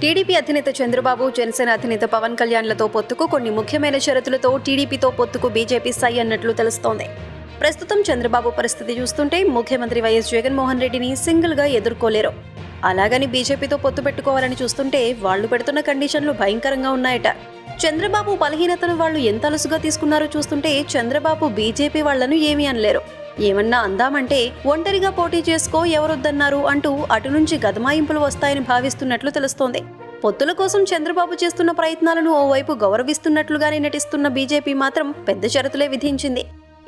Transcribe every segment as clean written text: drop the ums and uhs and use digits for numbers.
TDP అధినేత చంద్రబాబు, జనసేన అధినేత పవన్ కళ్యాణ్లతో పొత్తుకు కొన్ని ముఖ్యమైన షరతులతో టీడీపీతో పొత్తుకు బీజేపీ సై అన్నట్లు తెలుస్తోంది. ప్రస్తుతం చంద్రబాబు పరిస్థితి చూస్తుంటే ముఖ్యమంత్రి వైఎస్ జగన్మోహన్ రెడ్డిని సింగిల్ గా ఎదుర్కోలేరు. అలాగని బీజేపీతో పొత్తు పెట్టుకోవాలని చూస్తుంటే వాళ్లు పెడుతున్న కండిషన్లు భయంకరంగా ఉన్నాయట. చంద్రబాబు బలహీనతను వాళ్లు ఎంత అలుసుగా తీసుకున్నారో చూస్తుంటే చంద్రబాబు బీజేపీ వాళ్లను ఏమీ అనలేరు. ఏమన్నా అందామంటే ఒంటరిగా పోటీ చేసుకో ఎవరొద్దన్నారు అంటూ అటు నుంచి గదమాయింపులు వస్తాయని భావిస్తున్నట్లు తెలుస్తోంది. పొత్తుల కోసం చంద్రబాబు చేస్తున్న ప్రయత్నాలను ఓవైపు గౌరవిస్తున్నట్లుగానే నటిస్తున్న బీజేపీ మాత్రం పెద్ద షరతులే విధించింది.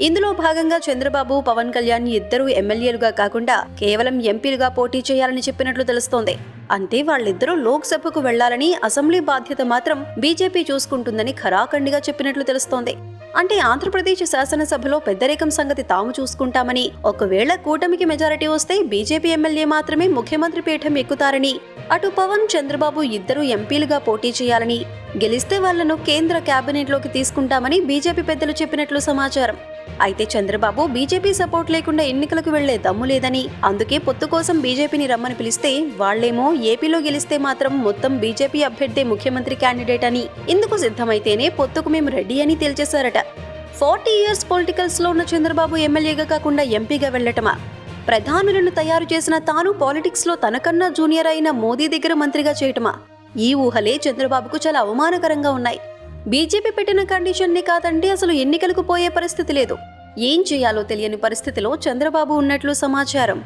ఇందులో భాగంగా చంద్రబాబు, పవన్ కళ్యాణ్ ఇద్దరూ ఎమ్మెల్యేలుగా కాకుండా కేవలం ఎంపీలుగా పోటీ చేయాలని చెప్పినట్లు తెలుస్తోంది. అంటే వాళ్ళిద్దరూ లోక్సభకు వెళ్లాలని, అసెంబ్లీ బాధ్యత మాత్రం బీజేపీ చూసుకుంటుందని ఖరాఖండిగా చెప్పినట్లు తెలుస్తోంది. అంటే ఆంధ్రప్రదేశ్ శాసనసభలో పెద్దరికం సంగతి తాము చూసుకుంటామని, ఒకవేళ కూటమికి మెజారిటీ వస్తే బీజేపీ ఎమ్మెల్యే మాత్రమే ముఖ్యమంత్రి పీఠం ఎక్కుతారని, అటు పవన్, చంద్రబాబు ఇద్దరూ ఎంపీలుగా పోటీ చేయాలని, గెలిస్తే వాళ్లను కేంద్ర కేబినెట్లోకి తీసుకుంటామని బీజేపీ పెద్దలు చెప్పినట్లు సమాచారం. అయితే చంద్రబాబు బీజేపీ సపోర్ట్ లేకుండా ఎన్నికలకు వెళ్లే దమ్ము లేదని, అందుకే పొత్తు కోసం బీజేపీని రమ్మని పిలిస్తే వాళ్లేమో ఏపీలో గెలిస్తే మాత్రం మొత్తం బీజేపీ అభ్యర్థే ముఖ్యమంత్రి క్యాండిడేట్ అని, ఇందుకు సిద్ధమైతేనే పొత్తుకు మేము రెడీ అని తేల్చేశారట. 40 years పొలిటికల్స్ లో ఉన్న చంద్రబాబు ఎమ్మెల్యేగా కాకుండా ఎంపీగా వెళ్లటమా? ప్రధానులను తయారు చేసిన తాను పాలిటిక్స్ లో తనకన్నా జూనియర్ అయిన మోదీ దగ్గర మంత్రిగా చేయటమా? ఈ ఊహలే చంద్రబాబుకు చాలా అవమానకరంగా ఉన్నాయి. బీజేపీ పెట్టిన కండిషన్ని కాదంటే అసలు ఎన్నికలకు పోయే పరిస్థితి లేదు. ఏం చేయాలో తెలియని పరిస్థితిలో చంద్రబాబు ఉన్నట్లు సమాచారం.